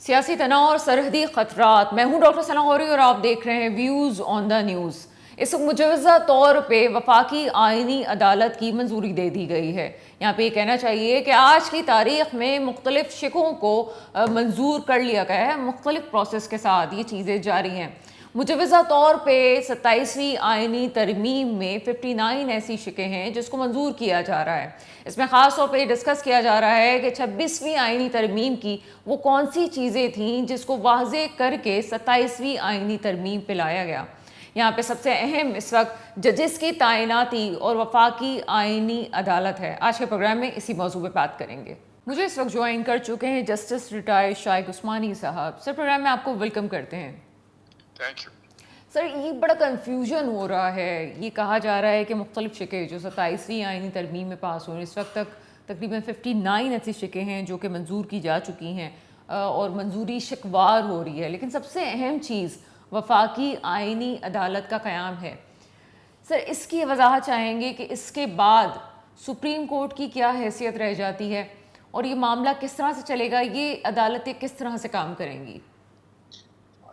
سیاسی تناؤ اور سرحدی خطرات. میں ہوں ڈاکٹر ثنا غوری اور آپ دیکھ رہے ہیں ویوز آن دا نیوز. اس وقت مجوزہ طور پہ وفاقی آئینی عدالت کی منظوری دے دی گئی ہے. یہاں پہ یہ کہنا چاہیے کہ آج کی تاریخ میں مختلف شقوں کو منظور کر لیا گیا ہے. مختلف پروسیس کے ساتھ یہ چیزیں جاری ہیں. مجوزہ طور پہ 27ویں آئینی ترمیم میں 59 ایسی شقیں ہیں جس کو منظور کیا جا رہا ہے. اس میں خاص طور پہ یہ ڈسکس کیا جا رہا ہے کہ 26ویں آئینی ترمیم کی وہ کون سی چیزیں تھیں جس کو واضح کر کے 27ویں آئینی ترمیم پہ لایا گیا. یہاں پہ سب سے اہم اس وقت ججز کی تعیناتی اور وفاقی آئینی عدالت ہے. آج کے پروگرام میں اسی موضوع پہ بات کریں گے. مجھے اس وقت جوائن کر چکے ہیں جسٹس ریٹائرڈ شائق عثمانی صاحب. سر پروگرام میں آپ کو ویلکم کرتے ہیں. Thank you. سر یہ بڑا کنفیوژن ہو رہا ہے. یہ کہا جا رہا ہے کہ مختلف شقیں جو 27ویں آئینی ترمیم میں پاس ہوئی اس وقت تک تقریباً 59 ایسی شقیں ہیں جو کہ منظور کی جا چکی ہیں اور منظوری شکوار ہو رہی ہے. لیکن سب سے اہم چیز وفاقی آئینی عدالت کا قیام ہے. سر اس کی وضاحت چاہیں گے کہ اس کے بعد سپریم کورٹ کی کیا حیثیت رہ جاتی ہے اور یہ معاملہ کس طرح سے چلے گا, یہ عدالتیں کس طرح سے کام کریں گی؟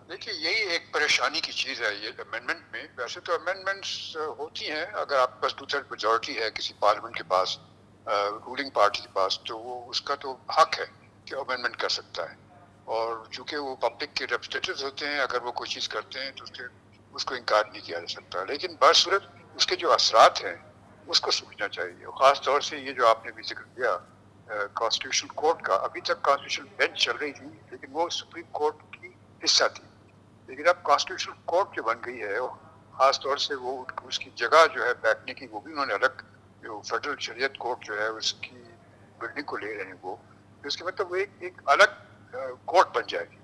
دیکھیے یہی ایک پریشانی کی چیز ہے یہ امینڈمنٹ میں. ویسے تو امینڈمنٹس ہوتی ہیں اگر آپ کے پاس 2/3 میجورٹی ہے کسی پارلیمنٹ کے پاس, رولنگ پارٹی کے پاس, تو وہ اس کا تو حق ہے کہ امینڈمنٹ کر سکتا ہے. اور چونکہ وہ پبلک کے ریپرزنٹیٹیوز ہوتے ہیں, اگر وہ کوئی چیز کرتے ہیں تو اس کو انکار نہیں کیا جا سکتا. لیکن برصورت اس کے جو اثرات ہیں اس کو سوچنا چاہیے. خاص طور سے یہ جو آپ نے بھی ذکر کیا کانسٹیٹیوشن کورٹ کا, ابھی تک کانسٹیٹیوشن بینچ چل رہی تھی لیکن وہ سپریم کورٹ کی حصہ تھی. لیکن اب کانسٹیٹیوشن کورٹ جو بن گئی ہے, خاص طور سے وہ اس کی جگہ جو ہے بیٹھنے کی وہ بھی انہوں نے الگ, جو فیڈرل شریعت کورٹ جو ہے اس کی بلڈنگ کو لے رہے ہیں وہ, اس کے مطلب وہ ایک الگ کورٹ بن جائے گی.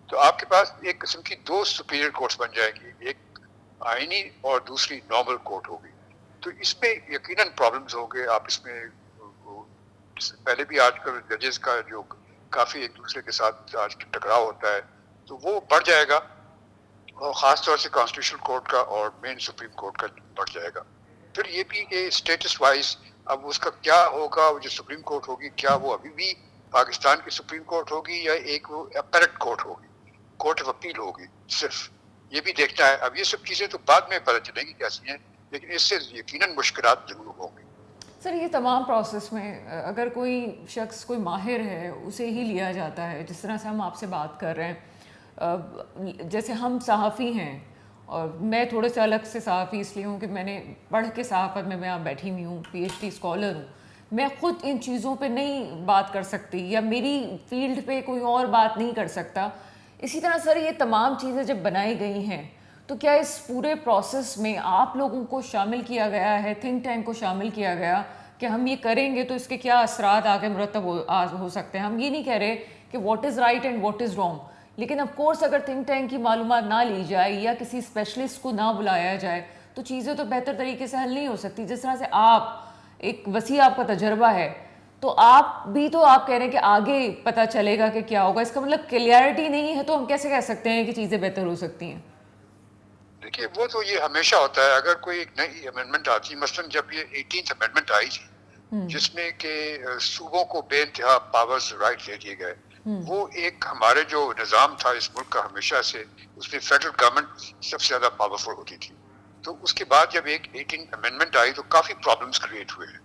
تو آپ کے پاس ایک قسم کی 2 سپیریئر کورٹس بن جائے گی, ایک آئینی اور دوسری نارمل کورٹ ہوگی. تو اس میں یقیناً پرابلمز ہوں گے. آپ اس میں پہلے بھی آج کل ججز کا جو کافی ایک دوسرے کے ساتھ آج ٹکراؤ ہوتا ہے تو وہ بڑھ جائے گا, اور خاص طور سے کانسٹیٹیوشن کورٹ کا اور مین سپریم کورٹ کا بڑھ جائے گا. پھر یہ بھی کہ اسٹیٹس وائز اب اس کا کیا ہوگا, جو سپریم کورٹ ہوگی کیا وہ ابھی بھی پاکستان کی سپریم کورٹ ہوگی یا ایک وہ اپیلیٹ کورٹ ہوگی, کورٹ آف اپیل ہوگی صرف, یہ بھی دیکھنا ہے. اب یہ سب چیزیں تو بعد میں پتہ چلیں گی کیسی ہیں, لیکن اس سے یقیناً مشکلات ضرور ہوں گی. سر یہ تمام پروسیس میں اگر کوئی شخص کوئی ماہر ہے اسے ہی لیا جاتا ہے, جس طرح سے ہم آپ سے بات کر رہے ہیں, جیسے ہم صحافی ہیں اور میں تھوڑے سے الگ سے صحافی اس لیے ہوں کہ میں نے پڑھ کے صحافت میں آپ بیٹھی ہوئی ہوں, پی ایچ ڈی اسکالر ہوں. میں خود ان چیزوں پہ نہیں بات کر سکتی یا میری فیلڈ پہ کوئی اور بات نہیں کر سکتا. اسی طرح سر یہ تمام چیزیں جب بنائی گئی ہیں تو کیا اس پورے پروسیس میں آپ لوگوں کو شامل کیا گیا ہے, تھنک ٹینک کو شامل کیا گیا کہ ہم یہ کریں گے تو اس کے کیا اثرات آگے مرتب ہو سکتے ہیں؟ ہم یہ نہیں کہہ رہے کہ what is right and what is wrong, لیکن آف کورس اگر تھنک ٹینک کی معلومات نہ لی جائے یا کسی اسپیشلسٹ کو نہ بلایا جائے تو چیزیں تو بہتر طریقے سے حل نہیں ہو سکتی. جس طرح سے آپ ایک وسیع آپ کا تجربہ ہے تو آپ بھی تو آپ کہہ رہے ہیں کہ آگے پتہ چلے گا کہ کیا ہوگا. اس کا مطلب کلیئرٹی نہیں ہے تو ہم کیسے کہہ سکتے ہیں کہ چیزیں بہتر ہو سکتی ہیں؟ دیکھیے وہ تو یہ ہمیشہ ہوتا ہے اگر کوئی ایک نئی امینڈمنٹ آتی ہے. مثلاً جب یہ 18th امینڈمنٹ آئی تھی جس میں کہ صوبوں کو بے انتہا پاورز رائٹ دے دیے گئے, وہ ایک ہمارے جو نظام تھا اس ملک کا ہمیشہ سے, اس میں فیڈرل گورنمنٹ سب سے زیادہ پاورفل ہوتی تھی. تو اس کے بعد جب ایک 18th امینڈمنٹ آئی تو کافی پرابلمس کریٹ ہوئے ہیں.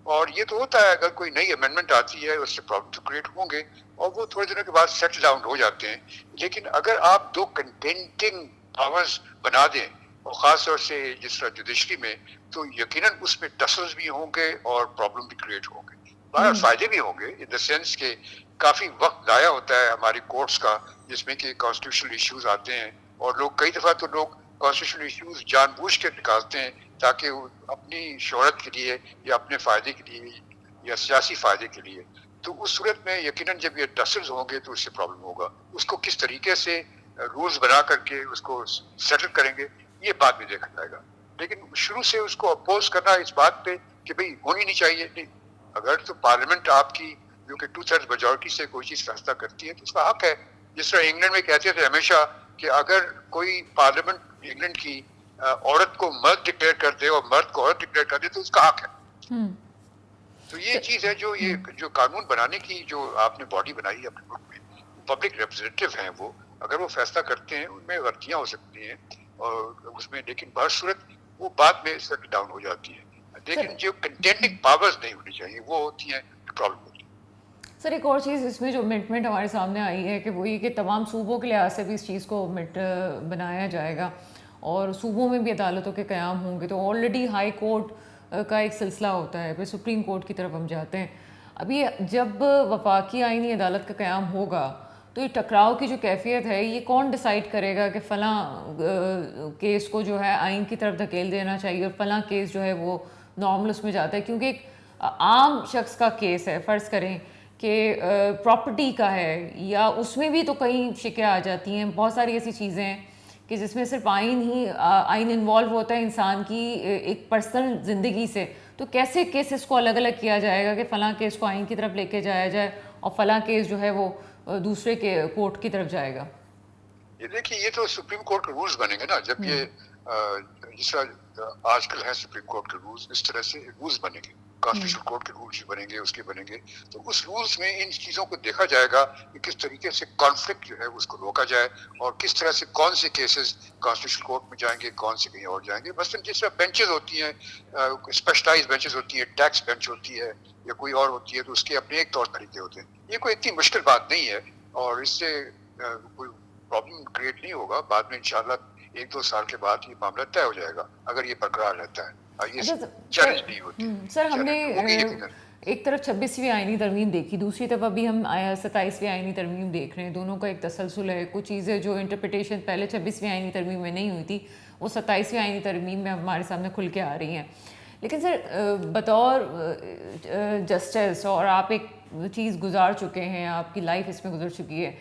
اور یہ تو ہوتا ہے اگر کوئی نئی امینڈمنٹ آتی ہے اس سے پرابلم تو کریٹ ہوں گے اور وہ تھوڑے دنوں کے بعد سیٹل ڈاؤن ہو جاتے ہیں. لیکن اگر آپ 2 کنٹینٹنگ پاورز بنا دیں اور خاص طور سے جس طرح جوڈیشری میں, تو یقیناً اس میں ٹسلز بھی ہوں گے اور پرابلم بھی کریٹ ہوں گے. باہر فائدے بھی ہوں گے ان دا سینس کہ کافی وقت ضائع ہوتا ہے ہماری کورٹس کا جس میں کہ کانسٹیٹیوشنل ایشوز آتے ہیں اور لوگ کئی دفعہ تو لوگ کانسٹیٹیوشنل ایشوز جان بوجھ کے نکالتے ہیں تاکہ وہ اپنی شہرت کے لیے یا اپنے فائدے کے لیے یا سیاسی فائدے کے لیے. تو اس صورت میں یقیناً جب یہ ٹسلز ہوں گے تو اس سے پرابلم ہوگا. اس کو کس طریقے سے رولز بنا کر کے اس کو سیٹل کریں گے یہ بعد میں دیکھا جائے گا. لیکن شروع سے اس کو اپوز کرنا اس بات پہ کہ بھئی ہونی نہیں چاہیے, نہیں. اگر تو پارلیمنٹ آپ کی جو کہ 2/3 میجورٹی سے کوئی چیز فیصلہ کرتی ہے تو اس کا حق ہے جس طرح انگلینڈ میں کہتے تھے ہمیشہ کہ اگر کوئی پارلیمنٹ انگلینڈ کی عورت کو مرد ڈکلیئر کر دے اور مرد کو عورت ڈکلیئر کر دے تو اس کا حق ہے. تو یہ چیز ہے جو قانون بنانے کی جو آپ نے باڈی بنائی ہے اپنے ملک میں, پبلک ریپرزینٹیو ہیں وہ, اگر وہ فیصلہ کرتے ہیں ان میں غلطیاں ہو سکتی ہیں اور اس میں, لیکن بہت صورت وہ بعد میں سیٹ ڈاؤن ہو جاتی ہے. لیکن جو کنٹینڈنگ پاورز نہیں ہونی چاہیے وہ ہوتی ہیں پرابلم ہوتی ہے. سر ایک اور چیز اس میں جو امنڈمنٹ ہمارے سامنے آئی ہے کہ وہ یہ کہ تمام صوبوں کے لحاظ سے بھی اس چیز کو بنایا جائے گا اور صوبوں میں بھی عدالتوں کے قیام ہوں گے. تو آلریڈی ہائی کورٹ کا ایک سلسلہ ہوتا ہے, پھر سپریم کورٹ کی طرف ہم جاتے ہیں. ابھی جب وفاقی آئینی عدالت کا قیام ہوگا تو یہ ٹکراؤ کی جو کیفیت ہے یہ کون ڈیسائیڈ کرے گا کہ فلاں کیس کو جو ہے آئین کی طرف دھکیل دینا چاہیے اور فلاں کیس جو ہے وہ نارمل اس میں جاتا ہے؟ کیونکہ ایک عام شخص کا کیس ہے, فرض کریں کہ پراپرٹی کا ہے, یا اس میں بھی تو کئی شکیں آ جاتی ہیں, بہت ساری ایسی چیزیں ہیں کہ جس میں صرف آئین انوالو ہوتا ہے انسان کی ایک پرسنل زندگی سے. تو کیسے کیسز کو الگ الگ کیا جائے گا کہ فلاں کیس کو آئین کی طرف لے کے جایا جائے اور فلاں کیس جو ہے وہ دوسرے کے کورٹ کی طرف جائے گا؟ یہ دیکھیے یہ تو سپریم کورٹ کے رولز بنے گے نا, جب یہ جس طرح آج کل ہے سپریم کورٹ کے رولز, اس طرح سے رولز بنے گے, کانسٹیٹیوشن کورٹ کے رولز بنے گے, اس کے بنے گے. تو اس رولز میں ان چیزوں کو دیکھا جائے گا کہ کس طریقے سے کانفلکٹ جو ہے اس کو روکا جائے اور کس طرح سے کون سے کیسز کانسٹیٹیوشن کورٹ میں جائیں گے, کون سے کہیں اور جائیں گے. مثلاً جس طرح بینچز ہوتی ہیں, اسپیشلائز بینچز ہوتی ہیں, ٹیکس بینچ ہوتی ہے یا کوئی اور ہوتی ہے, تو اس کے اپنے ایک طور طریقے ہوتے ہیں. یہ کوئی اتنی مشکل بات نہیں ہے اور اس سے کوئی پرابلم کریٹ نہیں ہوگا. بعد میں انشاءاللہ 1-2 سال کے بعد یہ معاملہ طے ہو جائے گا اگر یہ برقرار رہتا ہے. یہ چیلنج نہیں ہوتی. سر ہم نے ایک طرف 26ویں آئینی ترمیم دیکھی, دوسری طرف ابھی ہم 27ویں آئینی ترمیم دیکھ رہے ہیں. دونوں کا ایک تسلسل ہے. کچھ چیزیں جو انٹرپریٹیشن پہلے 26ویں آئینی ترمیم میں نہیں ہوئی تھی وہ 27ویں آئینی ترمیم میں ہمارے سامنے کھل کے آ رہی ہیں. لیکن سر بطور جسٹس, اور آپ ایک چیز گزار چکے ہیں, آپ کی لائف اس میں گزر چکی ہے,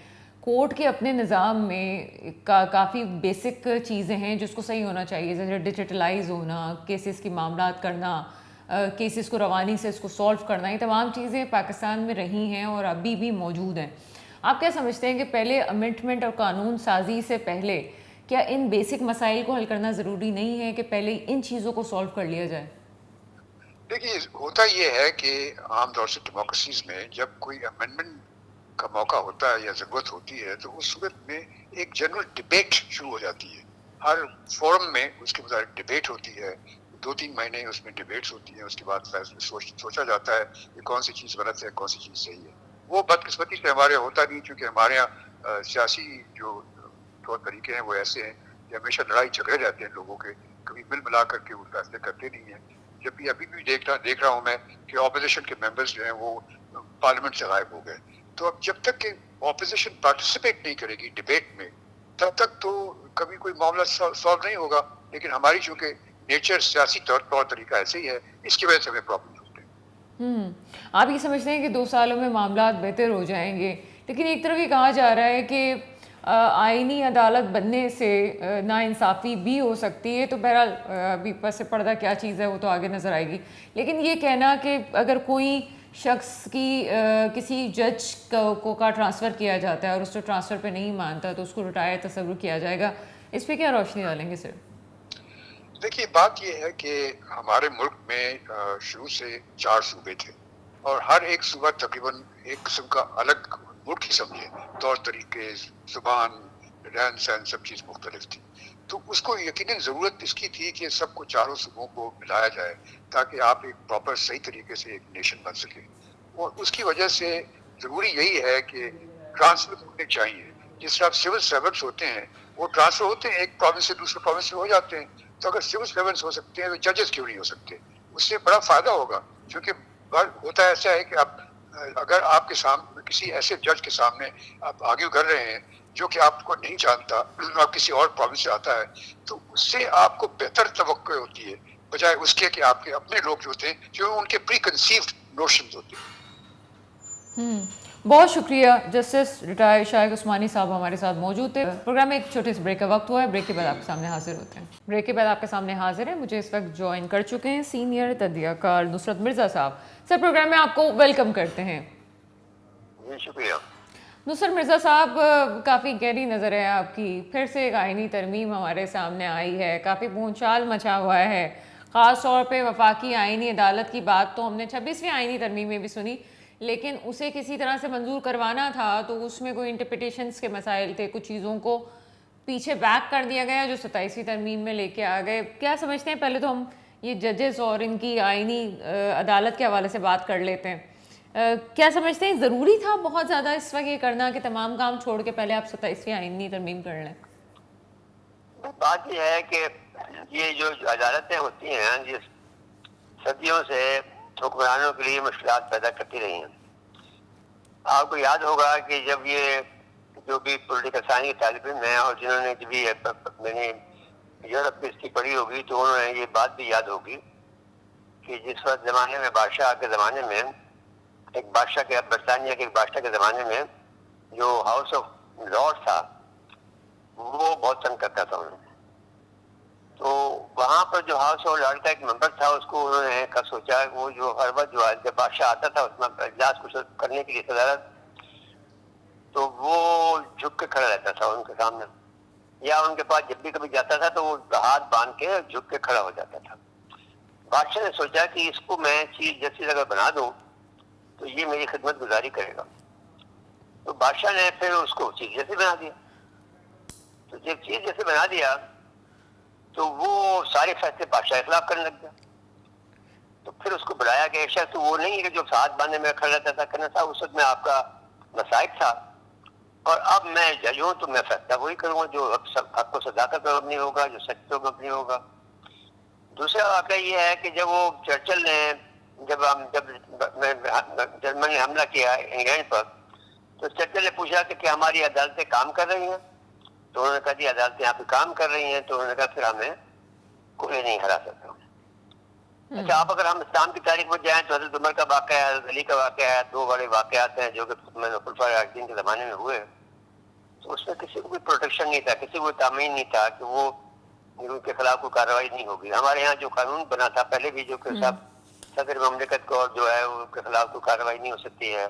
کورٹ کے اپنے نظام میں کافی بیسک چیزیں ہیں جس کو صحیح ہونا چاہیے, جیسے ڈیجیٹلائز ہونا, کیسز کی معاملات کرنا, کیسز کو روانی سے اس کو سولو کرنا, یہ تمام چیزیں پاکستان میں رہی ہیں اور ابھی بھی موجود ہیں. آپ کیا سمجھتے ہیں کہ پہلے امنڈمنٹ اور قانون سازی سے پہلے کیا ان بیسک مسائل کو حل کرنا ضروری نہیں ہے کہ پہلے ان چیزوں کو سولو کر لیا جائے؟ دیکھیے ہوتا یہ ہے کہ عام طور سے ڈیموکریسیز میں جب کوئی امینڈمنٹ کا موقع ہوتا ہے یا ضرورت ہوتی ہے تو اس صورت میں ایک جنرل ڈبیٹ شروع ہو جاتی ہے. ہر فورم میں اس کے مطابق ڈبیٹ ہوتی ہے, 2-3 مہینے اس میں ڈبیٹس ہوتی ہیں, اس کے بعد فیصلے سوچا جاتا ہے کہ کون سی چیز غلط ہے, کون سی چیز صحیح ہے. وہ بدقسمتی سے ہمارے ہوتا نہیں, کیونکہ ہمارے یہاں سیاسی جو طور طریقے ہیں وہ ایسے ہیں کہ ہمیشہ لڑائی جھگڑے رہتے ہیں لوگوں کے, کبھی مل ملا کر کے وہ فیصلے کرتے نہیں ہیں. جب بھی ابھی بھی دیکھ رہا ہوں میں کہ اپوزیشن کے ممبرز جو ہیں وہ پارلیمنٹ سے غائب ہو گئے. تو اب جب تک کہ اپوزیشن پارٹیسپیٹ نہیں کرے گی ڈبیٹ میں تب تک تو کبھی کوئی معاملہ سالو نہیں ہوگا. لیکن ہماری چونکہ نیچر سیاسی طور طریقہ ایسے ہی ہے, اس کی وجہ سے ہمیں پرابلم ہوتے ہیں. آپ یہ سمجھتے ہیں کہ 2 سالوں میں معاملات بہتر ہو جائیں گے, لیکن ایک طرف یہ کہا جا رہا ہے کہ آئینی عدالت بننے سے ناانصافی بھی ہو سکتی ہے. تو بہرحال ابھی پس پردہ کیا چیز ہے وہ تو آگے نظر آئے گی. لیکن یہ کہنا کہ اگر کوئی شخص کی کسی جج کو کا ٹرانسفر کیا جاتا ہے اور اس کو ٹرانسفر پہ نہیں مانتا تو اس کو ریٹائر تصور کیا جائے گا, اس پہ کیا روشنی ڈالیں گے سر؟ دیکھیے بات یہ ہے کہ ہمارے ملک میں شروع سے 4 صوبے تھے اور ہر ایک صوبہ تقریباً ایک قسم کا الگ ملک ہی سمجھے, طور طریقے, زبان, رہن سہن سب چیز مختلف تھی. تو اس کو یقیناً ضرورت اس کی تھی کہ سب کو 4 صوبوں کو ملایا جائے تاکہ آپ ایک پراپر صحیح طریقے سے ایک نیشن بن سکے. اور اس کی وجہ سے ضروری یہی ہے کہ ٹرانسفر ہونے چاہیے. جس طرح سول سرونٹس ہوتے ہیں وہ ٹرانسفر ہوتے ہیں, ایک پروونس سے دوسرے پروونس میں ہو جاتے ہیں. تو اگر سول سرونٹس ہو سکتے ہیں تو ججز کیوں نہیں ہو سکتے؟ اس سے بڑا فائدہ ہوگا. کیونکہ ہوتا ایسا ہے کہ اگر آپ کے سامنے کسی ایسے جج کے سامنے آپ آرگیو کر رہے ہیں جو کہ آپ کو نہیں جانتا, آپ کسی اور پروونس سے آتا ہے, تو اس سے آپ کو بہتر توقع ہوتی ہے بجائے اس کے کہ آپ کے اپنے لوگ جو ہوتے ہیں جو ان کے پری کنسیوڈ نوشنز ہوتے ہیں. بہت شکریہ جسٹس ریٹائر شائق عثمانی صاحب ہمارے ساتھ موجود تھے. پروگرام میں ایک چھوٹے سے بریک کا وقت ہوا ہے, بریک کے بعد آپ کے سامنے حاضر ہوتے ہیں. بریک کے بعد آپ کے سامنے حاضر ہیں, مجھے اس وقت جوائن کر چکے ہیں سینئر تدیہ کار نصرت مرزا صاحب. سر پروگرام میں آپ کو ویلکم کرتے ہیں. شکریہ. نصر مرزا صاحب، کافی گہری نظر ہے آپ کی. پھر سے ایک آئینی ترمیم ہمارے سامنے آئی ہے، کافی بھونچال مچا ہوا ہے. خاص طور پہ وفاقی آئینی عدالت کی بات تو ہم نے 26ویں آئینی ترمیم میں بھی سنی، لیکن اسے کسی طرح سے منظور کروانا تھا تو اس میں کوئی انٹرپریٹیشنس کے مسائل تھے، کچھ چیزوں کو پیچھے بیک کر دیا گیا جو 27ویں ترمیم میں لے کے آ گئے. کیا سمجھتے ہیں؟ پہلے تو ہم یہ ججز اور ان کی آئینی عدالت کے حوالے سے بات کر لیتے ہیں. کیا سمجھتے ہیں ضروری تھا بہت زیادہ اس وقت یہ کرنا کہ تمام کام چھوڑ کے پہلے آپ 27ویں آئینی ترمیم کر لیں؟ بات یہ ہے کہ یہ جو عدالتیں ہوتی ہیں یہ صدیوں سے حکمرانوں کے لیے مشکلات پیدا کرتی رہی ہیں. آپ کو یاد ہوگا کہ جب یہ جو بھی پولیٹیکل سائنس کے طالب علم ہیں اور جنہوں نے بھی میں نے یورپ میں اس کی پڑھی ہوگی تو انہوں نے یہ بات بھی یاد ہوگی کہ جس وقت زمانے میں بادشاہ کے زمانے میں ایک بادشاہ کے برطانیہ کے ایک بادشاہ کے زمانے میں جو ہاؤس آف لارڈ تھا وہ بہت تنگ کرتا تھا انہوں نے. تو وہاں پر جو ہاؤس آف لارڈ کا ایک ممبر تھا اس کو انہوں نے سوچا وہ جو ہر وقت جو جب بادشاہ آتا تھا اس میں اجلاس کچھ کرنے کے لیے صدارت تو وہ جھک کے کھڑا رہتا تھا ان کے سامنے، یا ان کے پاس جب بھی کبھی جاتا تھا تو وہ ہاتھ باندھ کے جھک کے کھڑا ہو جاتا تھا. بادشاہ نے سوچا کہ اس کو میں چیف جسٹس اگر بنا دوں تو یہ میری خدمت گزاری کرے گا. تو بادشاہ نے پھر اس کو چیف جسٹس بنا دیا. تو جب چیف جسٹس بنا دیا تو وہ سارے فیصلے بادشاہ کے خلاف کرنے لگ گیا. تو پھر اس کو بلایا کہ ایک شخص وہ نہیں ہے کہ جو ہاتھ باندھنے میں کھڑا رہتا تھا، کہنا تھا اس وقت میں آپ کا مسائب تھا اور اب میں جج ہوں تو میں فیصلہ وہی کروں گا جو حق و صداقت پر مبنی ہوگا، جو سچ پر مبنی ہوگا. دوسرا واقعہ یہ ہے کہ جب وہ چرچل نے جب جرمن نے حملہ کیا انگلینڈ پر تو چرچل نے پوچھا کہ کیا ہماری عدالتیں کام کر رہی ہیں؟ تو انہوں نے کہا جی عدالتیں یہاں پہ کام کر رہی ہیں. تو انہوں نے کہا پھر ہمیں کوئی نہیں ہرا سکتا. اچھا آپ اگر ہم اسلام کی تاریخ میں جائیں تو حضرت عمر کا واقعہ ہے، حضرت علی کا واقعہ ہے، دو بڑے واقعات ہیں جو کہ خلفائے راشدین کے زمانے میں ہوئے. تو اس میں کسی کو کوئی پروٹیکشن نہیں تھا، کسی کو تامین نہیں تھا کہ وہ ان کے خلاف کوئی کارروائی نہیں ہوگی. ہمارے یہاں جو قانون بنا تھا پہلے بھی جو کہ صدر مملکت کو جو ہے ان کے خلاف کوئی کارروائی نہیں ہو سکتی ہے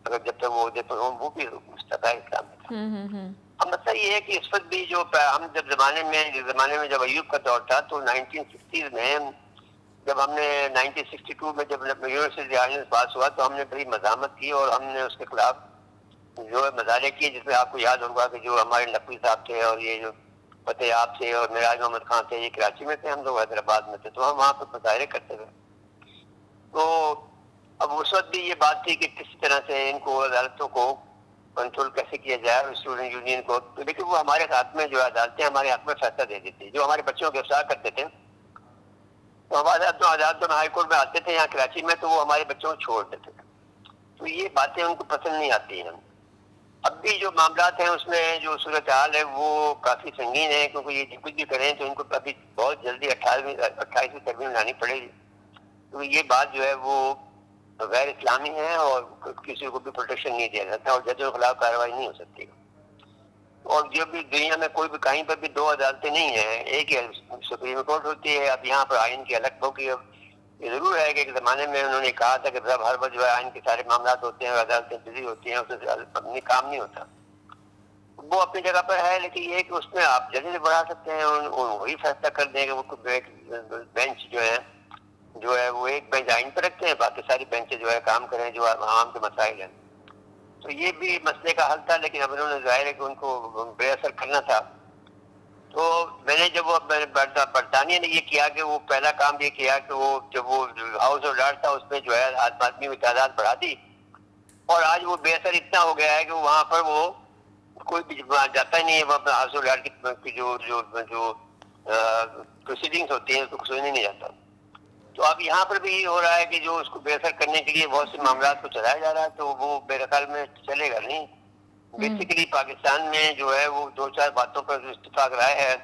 اگر جب تک وہ عہدے پر ہوں، وہ بھی مستقل اسلام میں تھا. اب مسئلہ یہ ہے کہ اس وقت بھی جو ہم جب زمانے میں جب ایوب کا دور تھا تو 1960 میں جب ہم نے 1962 میں جب یونیورسٹی آرڈیننس پاس ہوا تو ہم نے بڑی مزاحمت کی اور ہم نے اس کے خلاف جو مظاہرے کیے، جس میں آپ کو یاد ہوگا کہ جو ہمارے نقوی صاحب تھے اور یہ جو فتح آپ تھے اور معراج محمد خان تھے، یہ کراچی میں تھے، ہم لوگ حیدرآباد میں تھے، تو ہم وہاں پہ مظاہرے کرتے تھے. تو اب اس وقت بھی یہ بات تھی کہ کسی طرح سے ان کو عدالتوں کو کنٹرول کیسے کیا جائے اسٹوڈنٹ یونین کو. لیکن وہ ہمارے ہاتھ میں جو عدالتیں ہمارے حق میں فیصلہ دے دیتی، جو ہمارے بچوں کو گرفتار کرتے تھے تو ہمارے عدالتوں میں ہائی کورٹ میں آتے تھے یہاں کراچی میں تو وہ ہمارے بچوں کو چھوڑ دیتے تھے. تو یہ باتیں ان کو پسند نہیں آتی ہیں. اب بھی جو معاملات ہیں اس میں جو صورتحال ہے وہ کافی سنگین ہے کیونکہ یہ کچھ بھی کریں تو ان کو ابھی بہت جلدی 28ویں ترمیم لانی پڑے گی. تو یہ بات جو ہے وہ غیر اسلامی ہے اور کسی کو بھی پروٹیکشن نہیں دیا جاتا اور ججوں کے خلاف کارروائی نہیں ہو سکتی. اور جو بھی دنیا میں کوئی بھی کہیں پر بھی دو عدالتیں نہیں ہیں، ایک ہی سپریم کورٹ ہوتی ہے. اب یہاں پر آئین کی الگ ہوگی. اب یہ ضرور ہے کہ ایک زمانے میں انہوں نے کہا تھا کہ ہر وقت جو ہے آئین کے سارے معاملات ہوتے ہیں اور عدالتیں بزی ہوتی ہیں، اس سے اپنی کام نہیں ہوتا. وہ اپنی جگہ پر ہے، لیکن یہ کہ اس میں آپ ججز بڑھا سکتے ہیں، وہی فیصلہ کر دیں کہ وہ بینچ جو ہے وہ ایک بینچ آئین پر رکھتے ہیں، باقی ساری بینچیں جو ہے کام کریں جو عوام کے مسائل ہیں. تو یہ بھی مسئلے کا حل تھا، لیکن اب انہوں نے ظاہر ہے کہ ان کو بے اثر کرنا تھا. تو میں نے جب وہ برطانیہ نے یہ کیا کہ وہ پہلا کام یہ کیا کہ وہ جب وہ ہاؤس آف لارڈ تھا اس میں جو ہے آدمی کی تعداد بڑھا دی اور آج وہ بے اثر اتنا ہو گیا ہے کہ وہاں پر وہ کوئی بھی جاتا ہی نہیں ہے. وہاں پر ہاؤس آف لارڈ کی جو پروسیڈنگز ہوتی ہیں اس کو سننے نہیں جاتا. تو اب یہاں پر بھی یہ ہو رہا ہے کہ جو اس کو بے اثر کرنے کے لیے بہت سے معاملات کو چلایا جا رہا ہے تو وہ میرے خیال میں چلے گا نہیں. بیسیکلی پاکستان میں جو ہے وہ دو چار باتوں پر جو اتفاق رائے ہے،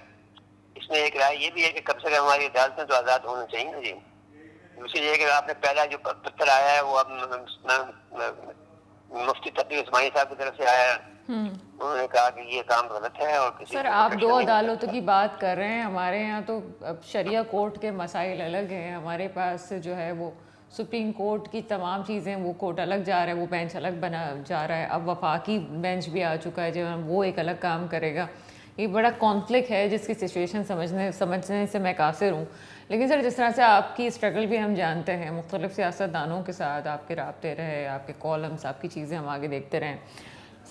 اس میں ایک رائے یہ بھی ہے کہ کم سے کم ہماری عدالتیں تو آزاد ہونا چاہیے نا جی. دوسری یہ کہ آپ نے پہلا جو پتر آیا ہے وہ اب مفتی تقی عثمانی صاحب کی طرف سے آیا ہے. انہوں نے کہا کہ یہ کام غلط ہے اور کسی سر آپ دو عدالتوں کی بات کر رہے ہیں، ہمارے یہاں تو اب شریعہ کورٹ کے مسائل الگ ہیں. ہمارے پاس جو ہے وہ سپریم کورٹ کی تمام چیزیں، وہ کورٹ الگ جا رہا ہے، وہ بینچ الگ بنا جا رہا ہے، اب وفاقی بینچ بھی آ چکا ہے جب وہ ایک الگ کام کرے گا. یہ بڑا کانفلکٹ ہے جس کی سچویشن سمجھنے سے میں قاصر ہوں. لیکن سر جس طرح سے آپ کی اسٹرگل بھی ہم جانتے ہیں، مختلف سیاست دانوں کے ساتھ آپ کے رابطے رہے، آپ کے کالمس، آپ کی چیزیں ہم آگے دیکھتے رہیں.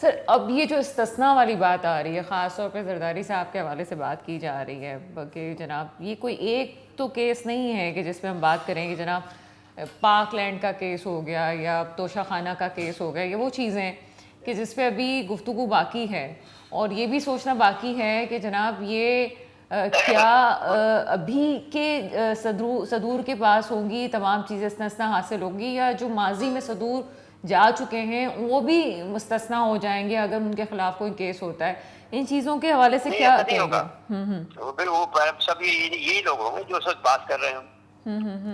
سر اب یہ جو استثناء والی بات آ رہی ہے، خاص طور پہ زرداری صاحب کے حوالے سے بات کی جا رہی ہے کہ جناب یہ کوئی ایک تو کیس نہیں ہے کہ جس پہ ہم بات کریں کہ جناب پاک لینڈ کا کیس ہو گیا یا توشہ خانہ کا کیس ہو گیا، یہ وہ چیزیں کہ جس پہ ابھی گفتگو باقی ہے. اور یہ بھی سوچنا باقی ہے کہ جناب یہ کیا ابھی کے صدور کے پاس ہوں گی تمام چیزیں استثناء حاصل ہوں گی، یا جو ماضی میں صدور جا چکے ہیں وہ بھی مستثنیٰ ہو جائیں گے اگر ان کے خلاف کوئی کیس ہوتا ہے. ان چیزوں کے حوالے سے کیا کہیں گے؟ وہ سب یہی لوگ ہوں گے جو اس وقت بات کر رہے ہیں.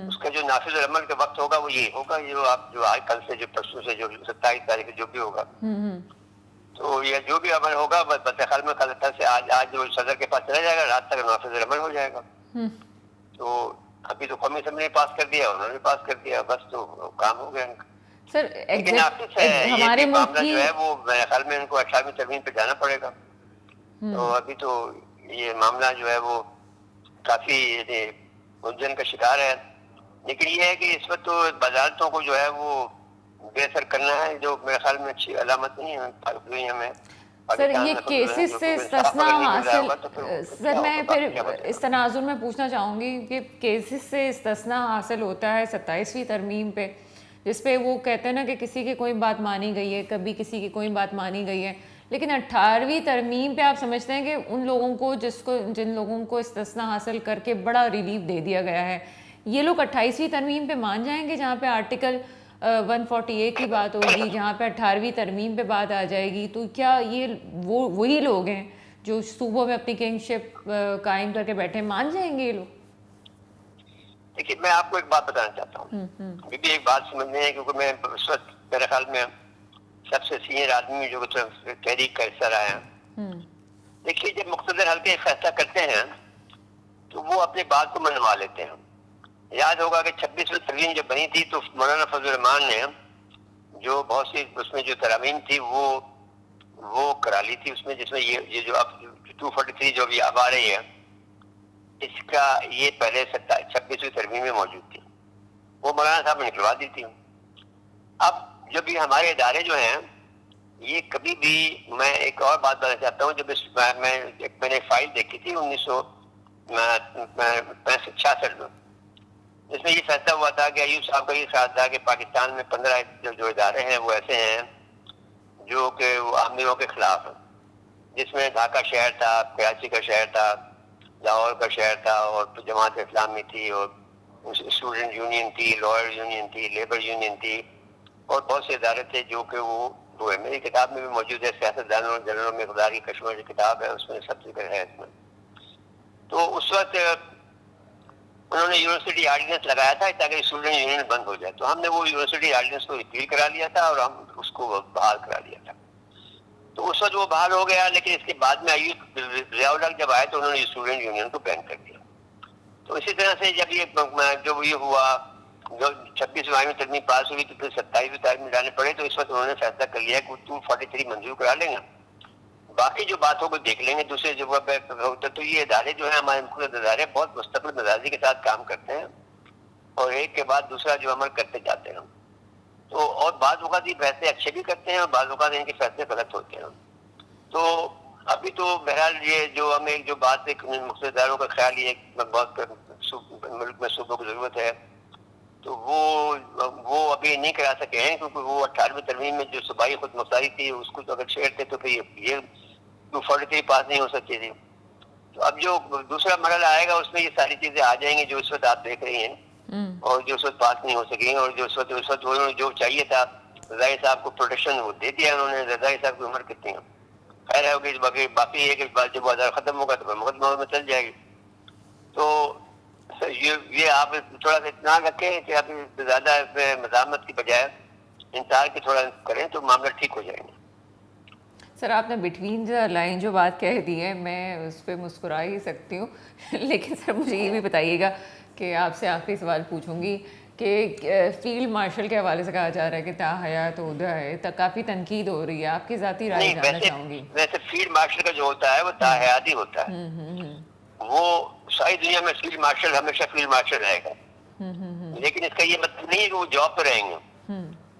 اس کا جو نافذ العمل کا وقت ہوگا وہ یہی ہوگا جو آپ جو آج کل سے جو پرسوں سے جو 27 تاریخ جو بھی ہوگا، تو یہ جو بھی عمل ہوگا بطخال میں کل سے آج جو صدر کے پاس چلا جائے گا، رات تک نافذ العمل ہو جائے گا. تو ابھی تو قومی اسمبلی نے پاس کر دیا، انہوں نے پاس کر دیا، بس تو کام ہو گیا ان کا. سر لیکن ہمارے ملک جو ہے وہ میرے خیال میں ان کو 18ویں ترمیم پہ جانا پڑے گا. تو ابھی تو یہ معاملہ جو ہے وہ کافی الجھن کا شکار ہے. لیکن یہ ہے کہ اس وقت تو عدالتوں کو جو ہے وہ بے اثر کرنا ہے، جو میرے خیال میں اچھی علامت نہیں ہے دنیا میں. سر یہ کیسز سے استثناء حاصل، سر میں پھر اس تناظر میں پوچھنا چاہوں گی کہ کیسز سے استثناء حاصل ہوتا ہے 27ویں ترمیم پہ، جس پہ وہ کہتے ہیں نا کہ کسی کی کوئی بات مانی گئی ہے، کبھی کسی کی کوئی بات مانی گئی ہے. لیکن 18ویں ترمیم پہ آپ سمجھتے ہیں کہ ان لوگوں کو جن لوگوں کو استثناء حاصل کر کے بڑا ریلیف دے دیا گیا ہے، یہ لوگ 28ویں ترمیم پہ مان جائیں گے جہاں پہ آرٹیکل 148 کی بات ہوگی، جہاں پہ 18ویں ترمیم پہ بات آ جائے گی؟ تو کیا یہ وہی لوگ ہیں جو صوبوں میں اپنی کنگ شپ قائم کر کے بیٹھے، مان جائیں گے یہ لوگ؟ دیکھیے میں آپ کو ایک بات بتانا چاہتا ہوں، یہ بھی ایک بات سمجھنے ہے، کیونکہ میں اس وقت میرے خیال میں سب سے سینئر آدمی جو تحریک کا حصہ رہا ہے. دیکھیے جب مقتدر حلقے فیصلہ کرتے ہیں تو وہ اپنی بات کو منوا لیتے ہیں. یاد ہوگا کہ 26ویں ترمیم جب بنی تھی تو مولانا فضل الرحمان نے جو بہت سی اس میں جو ترامیم تھی وہ کرا لی تھی اس میں، جس میں یہ جو اب 243 جو ابھی اب آ رہی ہے، اس کا یہ پہلے 26ویں ترمیم میں موجود تھی، وہ مولانا صاحب نے نکلوا دی تھی. اب جب یہ ہمارے ادارے جو ہیں یہ کبھی بھی، میں ایک اور بات بتانا چاہتا ہوں، جب میں نے فائل دیکھی تھی 1965-66 میں، اس میں یہ فیصلہ ہوا تھا کہ ایوب صاحب کا یہ خیال تھا کہ پاکستان میں 15 جو ادارے ہیں وہ ایسے ہیں جو کہ آمریوں کے خلاف ہیں، جس میں ڈھاکہ شہر تھا، کراچی کا شہر تھا، لاہور کا شہر تھا، اور جماعت اسلامی تھی، اور اسٹوڈنٹ یونین تھی، لائر یونین تھی، لیبر یونین تھی، اور بہت سے ادارے تھے جو کہ وہ ہوئے. میری کتاب میں بھی موجود ہے، سیاست دانوں اور جنرلوں میں خدا کی کشمکش کی کتاب ہے، اس میں سب ذکر ہے اس میں. تو اس وقت انہوں نے یونیورسٹی آرڈیننس لگایا تھا تاکہ اسٹوڈنٹ یونین بند ہو جائے، تو ہم نے وہ یونیورسٹی آرڈیننس کو ریپیل کرا لیا تھا اور ہم اس کو بحال کرا لیا تھا. تو اس وقت وہ بحال ہو گیا، لیکن اس کے بعد میں ضیاء الحق جب آئے تو انہوں نے اسٹوڈنٹ یونین کو بین کر دیا. تو اسی طرح سے جب یہ ہوا، جو 26ویں ترمیم پاس ہوئی تو پھر 27ویں ترمیم لانے پڑے، تو اس وقت انہوں نے فیصلہ کر لیا کہ 243 منظور کرا لیں گے، باقی جو باتوں کو دیکھ لیں گے دوسرے جگہ پہ. تو یہ ادارے جو ہیں ہمارے مختلف ادارے بہت مستقل مزاجی کے ساتھ کام کرتے ہیں اور ایک کے بعد دوسرا جو عمل کرتے جاتے ہیں. تو اور بعض اوقات یہ فیصلے اچھے بھی کرتے ہیں اور بعض اوقات ان کے فیصلے غلط ہوتے ہیں. تو ابھی تو بہرحال یہ جو ہمیں جو بات ہے مختلف اداروں کا خیال یہ بہت ملک میں صوبوں کی ضرورت ہے، تو وہ ابھی نہیں کرا سکے ہیں، کیونکہ وہ 18ویں ترمیم میں جو صوبائی خود مختاری تھی اس کو تو اگر چھیڑتے تو پھر یہ 243 پاس نہیں ہو سکتی تھی. تو اب جو دوسرا مرحلہ آئے گا اس میں یہ ساری چیزیں آ جائیں گی جو اس وقت آپ دیکھ رہی ہیں، اور جو اس وقت پاس نہیں ہو سکیں، اور جو اس وقت جو چاہیے تھا رضائی صاحب کو پروٹیکشن وہ دے دیا انہوں نے. رضائی صاحب کی عمر کتنی ہے، خیر ہوگی، باقی یہ کہ جب وہ ادارہ ختم ہوگا تو مقدمہ میں چل جائے گی. تو یہ آپ تھوڑا سا اطمینان رکھیں کہ آپ زیادہ مزاحمت کی بجائے انتظار کی تھوڑا کریں تو معاملہ ٹھیک ہو جائیں گے. سر آپ نے بٹوین دا لائن جو بات کہہ دی ہے میں اس پہ مسکرا ہی سکتی ہوں لیکن سر مجھے یہ بھی بتائیے گا کہ آپ سے آخری سوال پوچھوں گی کہ فیلڈ مارشل کے حوالے سے کہا جا رہا ہے کہ تا حیات عہدہ ہے، کافی تنقید ہو رہی ہے، آپ کی ذاتی رائے جاننا چاہوں گی. ویسے فیلڈ مارشل کا جو ہوتا ہے وہ تا حیات ہی ہوتا ہے. وہ ساری دنیا میں فیلڈ مارشل ہمیشہ فیلڈ مارشل رہے گا، لیکن اس کا یہ مطلب نہیں ہے کہ وہ جاب پہ رہیں گے.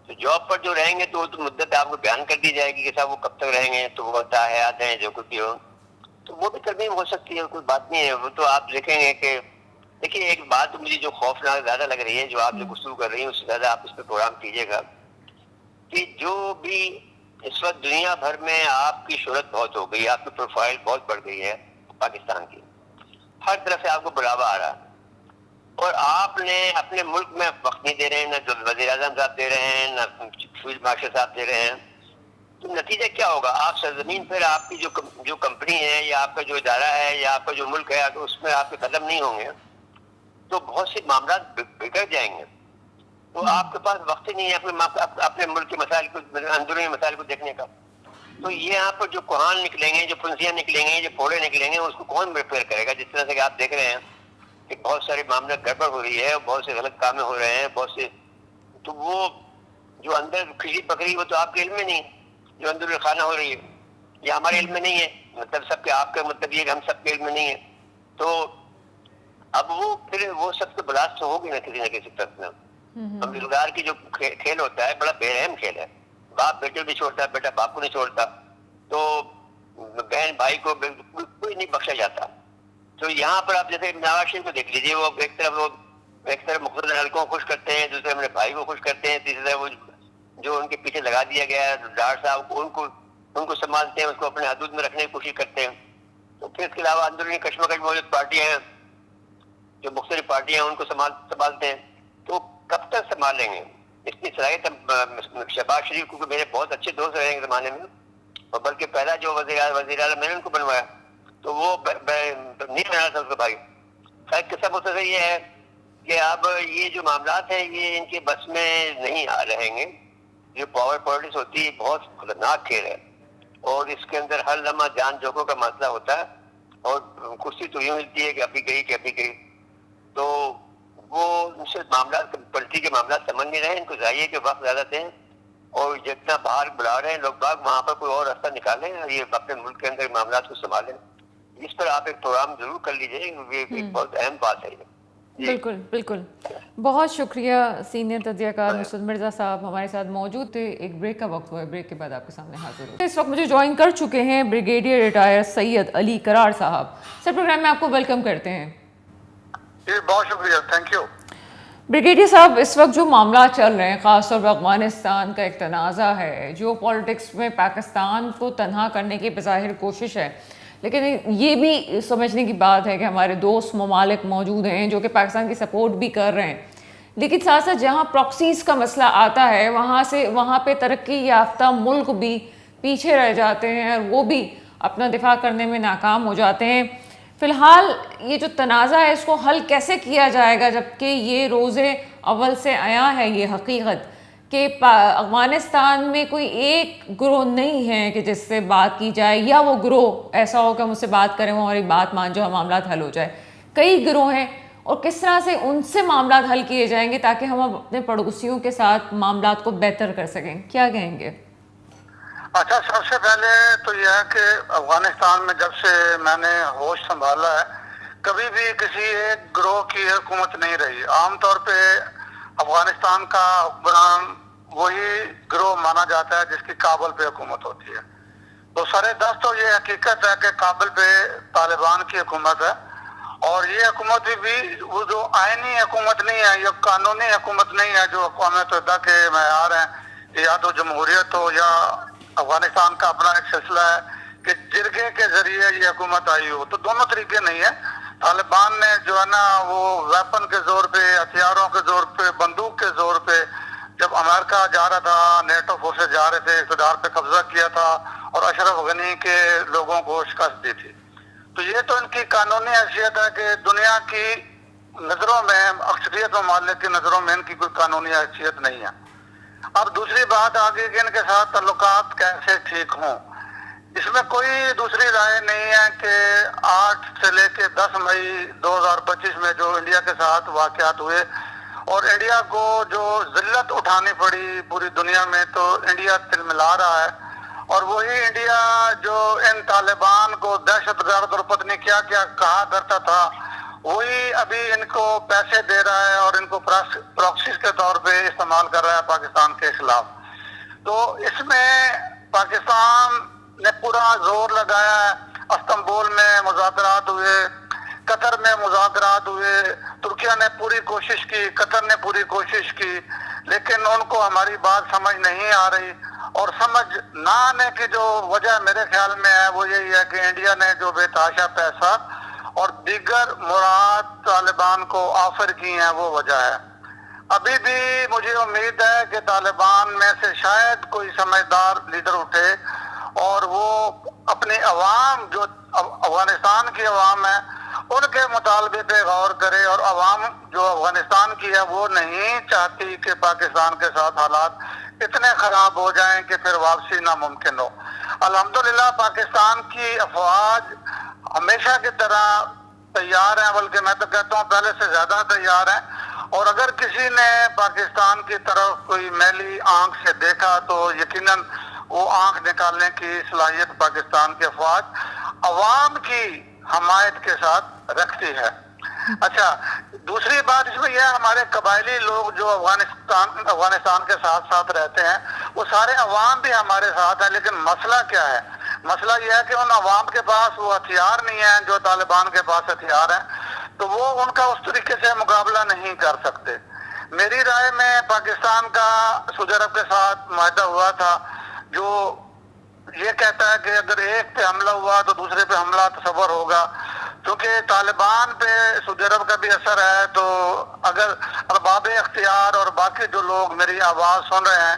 تو جاب پر جو رہیں گے تو مدت آپ کو بیان کر دی جائے گی کہ صاحب وہ کب تک رہیں گے، تو وہ تا حیات ہیں جو کچھ بھی ہو، تو وہ بھی ترمیم ہو سکتی ہے، کوئی بات نہیں ہے. وہ تو آپ دیکھیں گے کہ دیکھیے ایک بات مجھے جو خوفناک زیادہ لگ رہی ہے، جو آپ جو گفتگو کر رہی ہیں اس سے زیادہ آپ اس پہ پروگرام کیجیے گا، کہ جو بھی اس وقت دنیا بھر میں آپ کی شہرت بہت ہو گئی، آپ کی پروفائل بہت بڑھ گئی ہے پاکستان کی، ہر طرف سے آپ کو بڑھاوا آ رہا ہے، اور آپ نے اپنے ملک میں وقت نہیں دے رہے ہیں، نہ وزیر اعظم صاحب دے رہے ہیں، نہ فیلڈ مارشل صاحب دے رہے ہیں. تو نتیجہ کیا ہوگا؟ آپ سرزمین پر آپ کی جو کمپنی ہے یا آپ کا جو ادارہ ہے یا آپ کا جو ملک ہے، اگر اس میں آپ کے قدم نہیں ہوں گے تو بہت سے معاملات بگڑ جائیں گے. تو آپ کے پاس وقت ہی نہیں ہے اپنے ملک کے مسائل کو، اندرونی مسائل کو دیکھنے کا. تو یہ یہاں پر جو کوہان نکلیں گے، جو پھنسیاں نکلیں گے، جو پھوڑے نکلیں گے، اس کو کون ریپیئر کرے گا؟ جس طرح سے کہ آپ دیکھ رہے ہیں کہ بہت سارے معاملے گڑبڑ ہو رہی ہے، بہت سے غلط کام ہو رہے ہیں، بہت سے، تو وہ جو اندر کھلی پکڑی وہ تو آپ کے علم میں نہیں، جو اندر خانہ ہو رہی ہے یہ ہمارے علم میں نہیں ہے. مطلب سب کے آپ کا مطلب یہ کہ ہم سب کے علم میں نہیں ہے. تو اب وہ پھر وہ سب سے بلاسٹ ہوگی نا کسی طرف میں. ہم روزگار کی جو کھیل ہوتا ہے بڑا بے رحم کھیل ہے. باپ بیٹے بھی چھوڑتا ہے، بیٹا باپ کو نہیں چھوڑتا، تو بہن بھائی کو کوئی نہیں بخشا جاتا. تو یہاں پر آپ جیسے نواز شریف کو دیکھ لیجیے، وہ ایک طرف مقتدر لڑکوں کو خوش کرتے ہیں، دوسرے اپنے بھائی کو خوش کرتے ہیں، تیسری طرف وہ جو ان کے پیچھے لگا دیا گیا ہے ڈاکٹر صاحب کو، ان کو سنبھالتے ہیں، اس کو اپنے حدود میں رکھنے کی کوشش کرتے ہیں. تو پھر اس کے علاوہ اندرونی کشمکش موجود پارٹیاں ہیں، جو مختلف پارٹیاں ہیں، ان کو سنبھالتے ہیں. تو کب تک سنبھالیں گے؟ اتنی صلاحیت شہباز شریف کو میرے بہت اچھے دوست رہے ہیں زمانے میں، اور بلکہ پہلا جو وزیر اعظم میں نے ان کو بنوایا تو وہ نہیں بنا تھا اس کو بھائی. شاید قصہ مختصر یہ ہے کہ اب یہ جو معاملات ہیں یہ ان کے بس میں نہیں رہیں گے. جو پاور پالیٹکس ہوتی ہے بہت خطرناک کھیل ہے، اور اس کے اندر ہر لمحہ جان جوکھوں کا مسئلہ ہوتا ہے، اور کرسی تو یوں ملتی ہے کہ ابھی گئی. تو وہ ان سے معاملات پلٹی کے معاملات سمجھ نہیں رہے. ان کو چاہیے کہ وقت زیادہ دیں، اور جتنا باہر بلا رہے ہیں لوگ باغ وہاں پر کوئی اور راستہ نکالیں، اور یہ اپنے ملک کے اندر معاملات کو سنبھالیں. اس پر آپ ایک پروگرام ضرور کر لیجیے، یہ ایک بہت اہم بات ہے. بالکل بالکل. بہت شکریہ سینئر تجزیہ کار مسعود مرزا صاحب ہمارے ساتھ موجود تھے. ایک بریک کا وقت ہوا ہے، بریک کے بعد آپ کے سامنے حاضر ہوں. اس وقت مجھے جوائن کر چکے ہیں بریگیڈیئر ریٹائر سید علی کرار صاحب. سر پروگرام میں آپ کو ویلکم کرتے ہیں. بہت شکریہ، تھینک یو. بریگیڈیئر صاحب، اس وقت جو معاملات چل رہے ہیں، خاص طور پر افغانستان کا ایک تنازع ہے، جو پالیٹکس میں پاکستان کو تنہا کرنے کی بظاہر کوشش ہے، لیکن یہ بھی سمجھنے کی بات ہے کہ ہمارے دوست ممالک موجود ہیں جو کہ پاکستان کی سپورٹ بھی کر رہے ہیں، لیکن ساتھ ساتھ جہاں پراکسیز کا مسئلہ آتا ہے وہاں پہ ترقی یافتہ ملک بھی پیچھے رہ جاتے ہیں اور وہ بھی اپنا دفاع کرنے میں ناکام ہو جاتے ہیں. فی الحال یہ جو تنازع ہے اس کو حل کیسے کیا جائے گا، جبکہ یہ روز اول سے عیاں ہے یہ حقیقت کہ افغانستان میں کوئی ایک گروہ نہیں ہے کہ جس سے بات کی جائے، یا وہ گروہ ایسا ہو کہ ہم اس سے بات کریں، وہ ہماری بات مان جائے، معاملات حل ہو جائے. کئی گروہ ہیں، اور کس طرح سے ان سے معاملات حل کیے جائیں گے تاکہ ہم اپنے پڑوسیوں کے ساتھ معاملات کو بہتر کر سکیں؟ کیا کہیں گے؟ اچھا، سب سے پہلے تو یہ ہے کہ افغانستان میں جب سے میں نے ہوش سنبھالا ہے کبھی بھی کسی ایک گروہ کی حکومت نہیں رہی. عام طور پہ افغانستان کا حکمران وہی گروہ مانا جاتا ہے جس کی کابل پہ حکومت ہوتی ہے. تو سر دست تو یہ حقیقت ہے کہ کابل پہ طالبان کی حکومت ہے، اور یہ حکومت بھی وہ جو آئینی حکومت نہیں ہے، یہ قانونی حکومت نہیں ہے جو اقوام متحدہ کے معیار ہیں، یا تو جمہوریت ہو یا افغانستان کا اپنا ایک سلسلہ ہے کہ جرگے کے ذریعے یہ حکومت آئی ہو. تو دونوں طریقے نہیں ہیں. طالبان نے جو ہے نا وہ ویپن کے زور پہ، ہتھیاروں کے زور پہ، بندوق کے زور پہ، جب امریکہ جا رہا تھا، نیٹو فورسز جا رہے تھے، اقتدار پہ قبضہ کیا تھا اور اشرف غنی کے لوگوں کو شکست دی تھی. تو یہ تو ان کی قانونی حیثیت ہے کہ دنیا کی نظروں میں، اکثریت ممالک کی نظروں میں ان کی کوئی قانونی حیثیت نہیں ہے. اب دوسری بات آگے کہ ان کے ساتھ تعلقات کیسے ٹھیک ہوں، اس میں کوئی دوسری رائے نہیں ہے کہ 8 سے لے کے 10 مئی 2025 میں جو انڈیا کے ساتھ واقعات ہوئے اور انڈیا کو جو ذلت اٹھانی پڑی پوری دنیا میں، تو انڈیا تلملا رہا ہے، اور وہی انڈیا جو ان طالبان کو دہشت گرد اور پتہ نہیں کیا کیا کہا کرتا تھا، وہی ابھی ان کو پیسے دے رہا ہے اور ان کو پراکسیز کے طور پہ استعمال کر رہا ہے پاکستان کے خلاف۔ تو اس میں پاکستان نے پورا زور لگایا ہے، استنبول میں مذاکرات ہوئے، قطر میں مذاکرات ہوئے، ترکیہ نے پوری کوشش کی، قطر نے پوری کوشش کی، لیکن ان کو ہماری بات سمجھ نہیں آ رہی، اور سمجھ نہ آنے کی جو وجہ میرے خیال میں ہے وہ یہی ہے کہ انڈیا نے جو بے تحاشا پیسہ اور دیگر مراد طالبان کو آفر کی ہیں وہ وجہ ہے۔ ابھی بھی مجھے امید ہے کہ طالبان میں سے شاید کوئی سمجھدار لیڈر اٹھے اور وہ اپنی عوام جو افغانستان کی عوام ہے ان کے مطالبے پہ غور کرے، اور عوام جو افغانستان کی ہے وہ نہیں چاہتی کہ پاکستان کے ساتھ حالات اتنے خراب ہو جائیں کہ پھر واپسی ناممکن ہو۔ الحمدللہ پاکستان کی افواج ہمیشہ کی طرح تیار ہیں، بلکہ میں تو کہتا ہوں پہلے سے زیادہ تیار ہیں، اور اگر کسی نے پاکستان کی طرف کوئی میلی آنکھ سے دیکھا تو یقیناً وہ آنکھ نکالنے کی صلاحیت پاکستان کی افواج عوام کی حمایت کے ساتھ رکھتی ہے۔ اچھا، دوسری بات اس میں یہ ہے، ہمارے قبائلی لوگ جو افغانستان کے ساتھ ساتھ رہتے ہیں وہ سارے عوام بھی ہمارے ساتھ ہیں، لیکن مسئلہ کیا ہے؟ مسئلہ یہ ہے کہ ان عوام کے پاس وہ ہتھیار نہیں ہیں جو طالبان کے پاس ہتھیار ہیں، تو وہ ان کا اس طریقے سے مقابلہ نہیں کر سکتے۔ میری رائے میں پاکستان کا سعودی عرب کے ساتھ معاہدہ ہوا تھا جو یہ کہتا ہے کہ اگر ایک پہ حملہ ہوا تو دوسرے پہ حملہ تصور ہوگا، کیونکہ طالبان پہ سعودی عرب کا بھی اثر ہے، تو اگر ارباب اختیار اور باقی جو لوگ میری آواز سن رہے ہیں،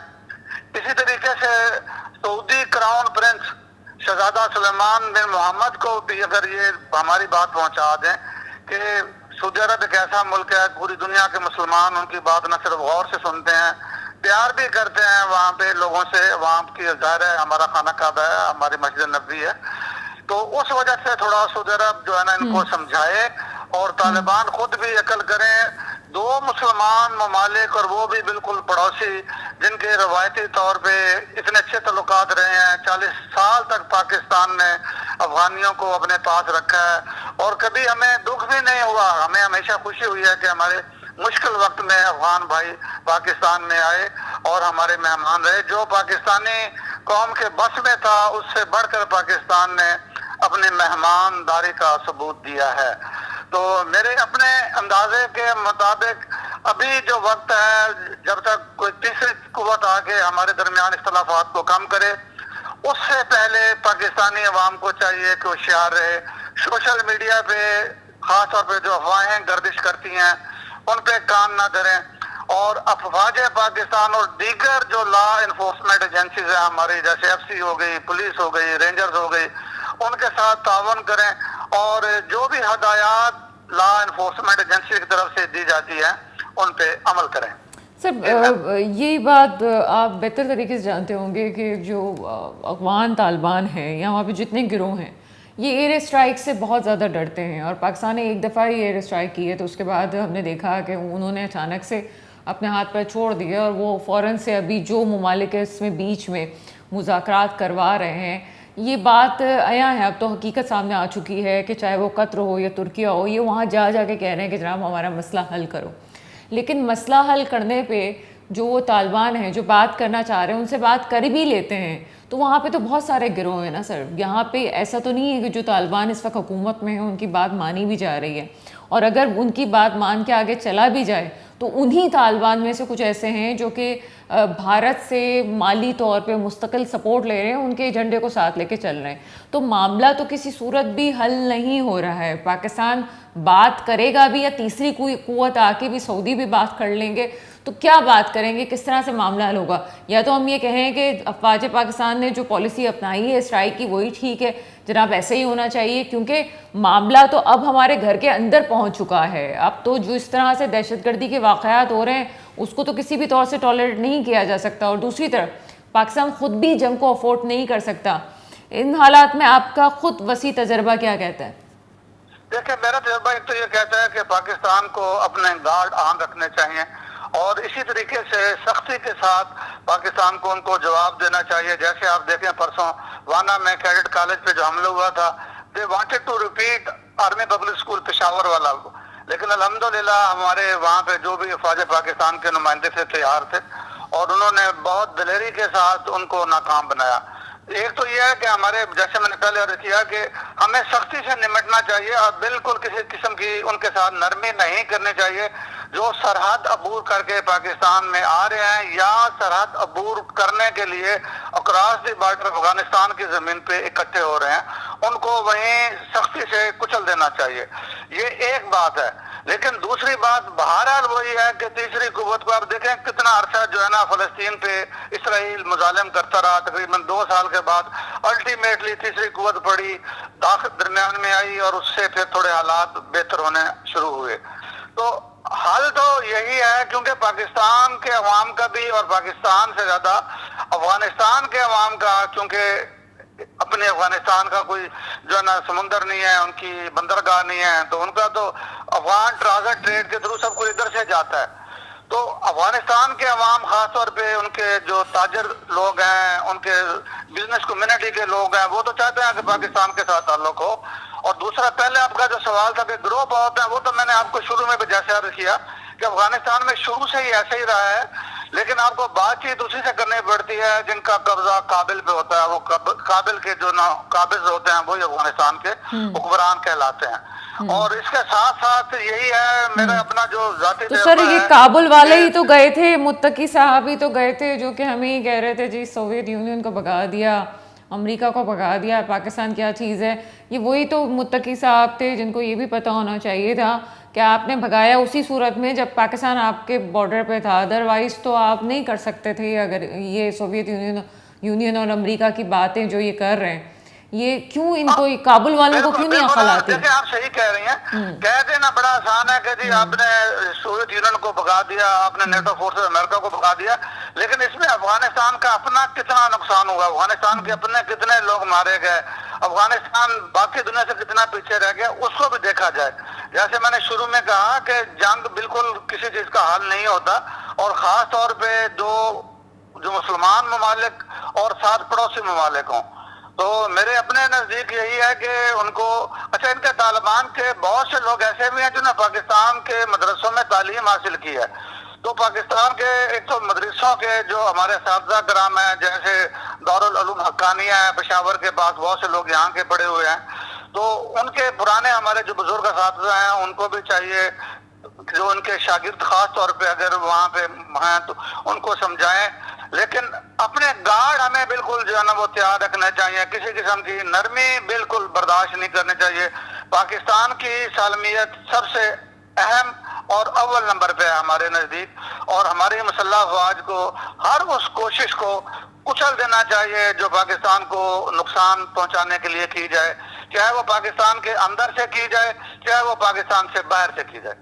اسی طریقے سے سعودی کراؤن پرنس شہزادہ سلیمان بن محمد کو بھی اگر یہ ہماری بات پہنچا دیں کہ سعودی عرب ایک ایسا ملک ہے، پوری دنیا کے مسلمان ان کی بات نہ صرف غور سے سنتے ہیں، پیار بھی کرتے ہیں وہاں پہ لوگوں سے، وہاں کی ظاہر ہے ہمارا خانہ کعبہ ہے، ہماری مسجد نبوی ہے، تو اس وجہ سے تھوڑا سعودی عرب جو ہے نا ان کو سمجھائے، اور طالبان خود بھی عقل کریں۔ دو مسلمان ممالک اور وہ بھی بالکل پڑوسی جن کے روایتی طور پہ اتنے اچھے تعلقات رہے ہیں، 40 سال تک پاکستان نے افغانیوں کو اپنے پاس رکھا ہے، اور کبھی ہمیں دکھ بھی نہیں ہوا، ہمیں ہمیشہ خوشی ہوئی ہے کہ ہمارے مشکل وقت میں افغان بھائی پاکستان میں آئے اور ہمارے مہمان رہے۔ جو پاکستانی قوم کے بس میں تھا اس سے بڑھ کر پاکستان نے اپنی مہمانداری کا ثبوت دیا ہے۔ تو میرے اپنے اندازے کے مطابق ابھی جو وقت ہے، جب تک کوئی تیسری قوت آ کے ہمارے درمیان اختلافات کو کم کرے، اس سے پہلے پاکستانی عوام کو چاہیے کہ ہوشیار رہے، سوشل میڈیا پہ خاص طور پہ جو افواہیں گردش کرتی ہیں ان پہ کان نہ دھریں، اور افواج پاکستان اور دیگر جو لا انفورسمنٹ ایجنسیز ہیں ہماری، جیسے ایف سی ہو گئی، پولیس ہو گئی، رینجرز ہو گئی، ان کے ساتھ تعاون کریں، اور جو بھی ہدایات لا انفورسمنٹ ایجنسی کی طرف سے دی جاتی ہیں ان پہ عمل کریں۔ سر یہ بات آپ بہتر طریقے سے جانتے ہوں گے کہ جو افغان طالبان ہیں یا وہاں پہ جتنے گروہ ہیں یہ ایئر اسٹرائک سے بہت زیادہ ڈرتے ہیں، اور پاکستان نے ایک دفعہ ایئر اسٹرائک کی ہے تو اس کے بعد ہم نے دیکھا کہ انہوں نے اچانک سے اپنے ہاتھ پہ چھوڑ دیے، اور وہ فوراً سے ابھی جو ممالک اس میں بیچ میں مذاکرات کروا رہے ہیں، یہ بات عیاں ہے، اب تو حقیقت سامنے آ چکی ہے کہ چاہے وہ قطر ہو یا ترکیہ ہو، یہ وہاں جا کے کہہ رہے ہیں کہ جناب ہمارا مسئلہ حل کرو، لیکن مسئلہ حل کرنے پہ جو وہ طالبان ہیں جو بات کرنا چاہ رہے ہیں ان سے بات کر بھی لیتے ہیں، تو وہاں پہ تو بہت سارے گروہ ہیں نا سر، یہاں پہ ایسا تو نہیں ہے کہ جو طالبان اس وقت حکومت میں ہیں ان کی بات مانی بھی جا رہی ہے، اور اگر ان کی بات مان کے آگے چلا بھی جائے تو انہی طالبان میں سے کچھ ایسے ہیں جو کہ بھارت سے مالی طور پہ مستقل سپورٹ لے رہے ہیں، ان کے ایجنڈے کو ساتھ لے کے چل رہے ہیں، تو معاملہ تو کسی صورت بھی حل نہیں ہو رہا ہے۔ پاکستان بات کرے گا بھی یا تیسری کوئی قوت آ کے بھی سعودی بھی بات کر لیں گے تو کیا بات کریں گے، کس طرح سے معاملہ حل ہوگا؟ یا تو ہم یہ کہیں کہ افواج پاکستان نے جو پالیسی اپنائی ہے اسٹرائک کی وہی ٹھیک ہے، جناب ایسے ہی ہونا چاہیے، کیونکہ معاملہ تو اب ہمارے گھر کے اندر پہنچ چکا ہے، اب تو جو اس طرح سے دہشت گردی کے واقعات ہو رہے ہیں اس کو تو کسی بھی طور سے ٹالریٹ نہیں کیا جا سکتا، اور دوسری طرف پاکستان خود بھی جنگ کو افورڈ نہیں کر سکتا۔ ان حالات میں آپ کا خود وسیع تجربہ کیا کہتا ہے؟ دیکھیں، میرا تجربہ تو یہ کہتا ہے کہ پاکستان کو اپنے گارڈ آن رکھنے چاہیے، اور اسی طریقے سے سختی کے ساتھ پاکستان کو ان کو جواب دینا چاہیے. جیسے آپ دیکھیں پرسوں وانا میں کیڈٹ کالج پہ جو حملہ ہوا تھا, they wanted to repeat Army Public School Peshawar والا, لیکن الحمدللہ ہمارے وہاں پہ جو بھی افواج پاکستان کے نمائندے تھے تیار تھے اور انہوں نے بہت دلیری کے ساتھ ان کو ناکام بنایا. ایک تو یہ ہے کہ ہمارے, جیسے میں نے پہلے عرض کیا, کہ ہمیں سختی سے نمٹنا چاہیے اور بالکل کسی قسم کی ان کے ساتھ نرمی نہیں کرنی چاہیے. جو سرحد عبور کر کے پاکستان میں آ رہے ہیں یا سرحد عبور کرنے کے لیے اکراس دی بارڈر افغانستان کی زمین پہ اکٹھے ہو رہے ہیں, ان کو وہیں سختی سے کچل دینا چاہیے. یہ ایک بات ہے. لیکن دوسری بات بہرحال وہی ہے کہ تیسری قوت کو آپ دیکھیں کتنا عرصہ جو ہے نا فلسطین پہ اسرائیل مظالم کرتا رہا. تقریباً 2 سال کے بعد الٹیمیٹلی تیسری قوت پڑی, درمیان میں آئی اور اس سے پھر تھوڑے حالات بہتر ہونے شروع ہوئے. تو حل تو یہی ہے, کیونکہ پاکستان کے عوام کا بھی اور پاکستان سے زیادہ افغانستان کے عوام کا, چونکہ اپنے افغانستان کا کوئی جو ہے نا سمندر نہیں ہے, ان کی بندرگاہ نہیں ہے, تو ان کا تو افغان ٹرانزٹ ٹریڈ کے تھرو سب کچھ ادھر سے جاتا ہے. تو افغانستان کے عوام خاص طور پہ ان کے جو تاجر لوگ ہیں, ان کے بزنس کمیونٹی کے لوگ ہیں, وہ تو چاہتے ہیں کہ پاکستان کے ساتھ تعلق ہو. اور دوسرا, پہلے آپ کا جو سوال تھا کہ گروہ بہت ہیں, وہ تو میں نے آپ کو شروع میں بھی جیسے عرض کیا کہ افغانستان میں شروع سے ہی ایسا ہی رہا ہے, لیکن آپ کو بات چیت اسی سے کرنی پڑتی ہے جن کا قبضہ کابل پہ ہوتا ہے. وہ کابل کے جو قابض ہوتے ہیں وہی افغانستان کے حکمران کہلاتے ہیں. اور اس کے ساتھ ساتھ یہی ہے میرا اپنا جو ذاتی تو سر یہ کابل والے ہی تو گئے تھے, متقی صاحب ہی تو گئے تھے جو کہ ہمیں ہی کہہ رہے تھے جی سوویت یونین کو بھگا دیا, امریکہ کو بھگا دیا, پاکستان کیا چیز ہے. یہ وہی تو متقی صاحب تھے جن کو یہ بھی پتہ ہونا چاہیے تھا کہ آپ نے بھگایا اسی صورت میں جب پاکستان آپ کے بارڈر پہ تھا, ادروائز تو آپ نہیں کر سکتے تھے. اگر یہ سوویت یونین اور امریکہ کی باتیں جو یہ کر رہے ہیں, یہ کیوں ان کو کابل والوں کو کیوں نہیں عقل آتی؟ جیسے آپ صحیح کہہ رہی ہیں, کہہ دینا بڑا آسان ہے کہ جی آپ نے سوویت یونین کو بھگا دیا, آپ نے نیٹو فورسز امریکہ کو بھگا دیا, لیکن اس میں افغانستان کا اپنا کتنا نقصان ہوا, افغانستان کے اپنے کتنے لوگ مارے گئے, افغانستان باقی دنیا سے کتنا پیچھے رہ گیا, اس کو بھی دیکھا جائے. جیسے میں نے شروع میں کہا کہ جنگ بالکل کسی چیز کا حل نہیں ہوتا, اور خاص طور پہ جو مسلمان ممالک اور ساتھ پڑوسی ممالک ہوں. تو میرے اپنے نزدیک یہی ہے کہ ان کو, اچھا ان کے طالبان کے بہت سے لوگ ایسے بھی ہیں جنہوں نے پاکستان کے مدرسوں میں تعلیم حاصل کی ہے. تو پاکستان کے ایک تو مدرسوں کے جو ہمارے اساتذہ کرام ہیں, جیسے دارالعلوم حقانیہ ہے پشاور کے پاس, بہت سے لوگ یہاں کے پڑھے ہوئے ہیں. تو ان کے پرانے ہمارے جو بزرگ اساتذہ ہیں ان کو بھی چاہیے جو ان کے شاگرد خاص طور پہ اگر وہاں پہ ہیں تو ان کو سمجھائیں. لیکن اپنے گارڈ ہمیں بالکل جو ہے نا وہ تیار رکھنا چاہیے, کسی قسم کی نرمی بالکل برداشت نہیں کرنی چاہیے. پاکستان کی سالمیت سب سے اہم اور اول نمبر پہ ہے ہمارے نزدیک, اور ہماری مسلح افواج کو ہر اس کوشش کو کچل دینا چاہیے جو پاکستان کو نقصان پہنچانے کے لیے کی جائے, چاہے وہ پاکستان کے اندر سے کی جائے چاہے وہ پاکستان سے باہر سے کی جائے.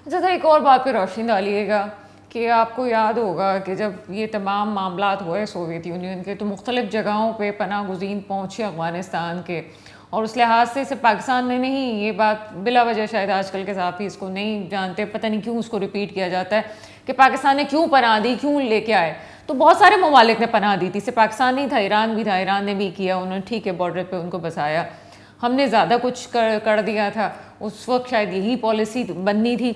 اچھا, ایک اور بات پہ روشنی ڈالیے گا کہ آپ کو یاد ہوگا کہ جب یہ تمام معاملات ہوئے سوویت یونین کے, تو مختلف جگہوں پہ پناہ گزین پہنچے افغانستان کے, اور اس لحاظ سے صرف پاکستان نے نہیں, یہ بات بلا وجہ شاید آج کل کے صحافی اس کو نہیں جانتے, پتہ نہیں کیوں اس کو ریپیٹ کیا جاتا ہے کہ پاکستان نے کیوں پناہ دی, کیوں لے کے آئے. تو بہت سارے ممالک نے پناہ دی تھی, صرف پاکستان نہیں تھا, ایران بھی تھا, ایران نے بھی کیا, انہوں نے ٹھیک ہے بارڈر پہ ان کو بسایا. ہم نے زیادہ کچھ کر دیا تھا اس وقت, شاید یہی پالیسی بننی تھی.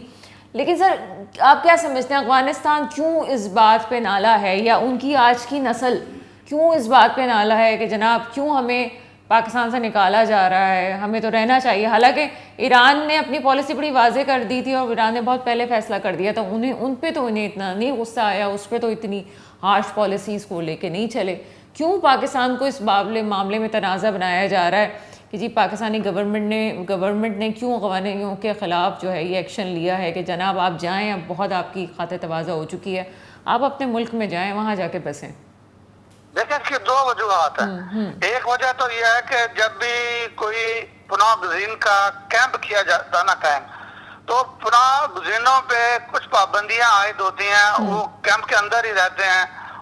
لیکن سر آپ کیا سمجھتے ہیں افغانستان کیوں اس بات پہ نالا ہے, یا ان کی آج کی نسل کیوں اس بات پہ نالا ہے کہ جناب کیوں ہمیں پاکستان سے نکالا جا رہا ہے, ہمیں تو رہنا چاہیے. حالانکہ ایران نے اپنی پالیسی بڑی واضح کر دی تھی اور ایران نے بہت پہلے فیصلہ کر دیا تھا, ان پہ تو انہیں اتنا نہیں غصہ آیا, اس پہ تو اتنی ہارش پالیسیز کو لے کے نہیں چلے. کیوں پاکستان کو اس معاملے میں تنازع بنایا جا رہا ہے کہ جی پاکستانی گورنمنٹ نے کیوں قوانینوں کے خلاف جو ہے یہ ایکشن لیا ہے کہ جناب آپ جائیں, اب بہت آپ کی خاطر تواضع ہو چکی ہے, آپ اپنے ملک میں جائیں, وہاں جا کے بسیں. دیکھیں اس کی 2 وجوہات ہیں. ایک وجہ تو یہ ہے کہ جب بھی کوئی پناہ گزین کا کیمپ کیا جاتا نا قائم, تو پناہ گزینوں پہ کچھ پابندیاں عائد ہوتی ہیں, وہ کیمپ کے اندر ہی رہتے ہیں,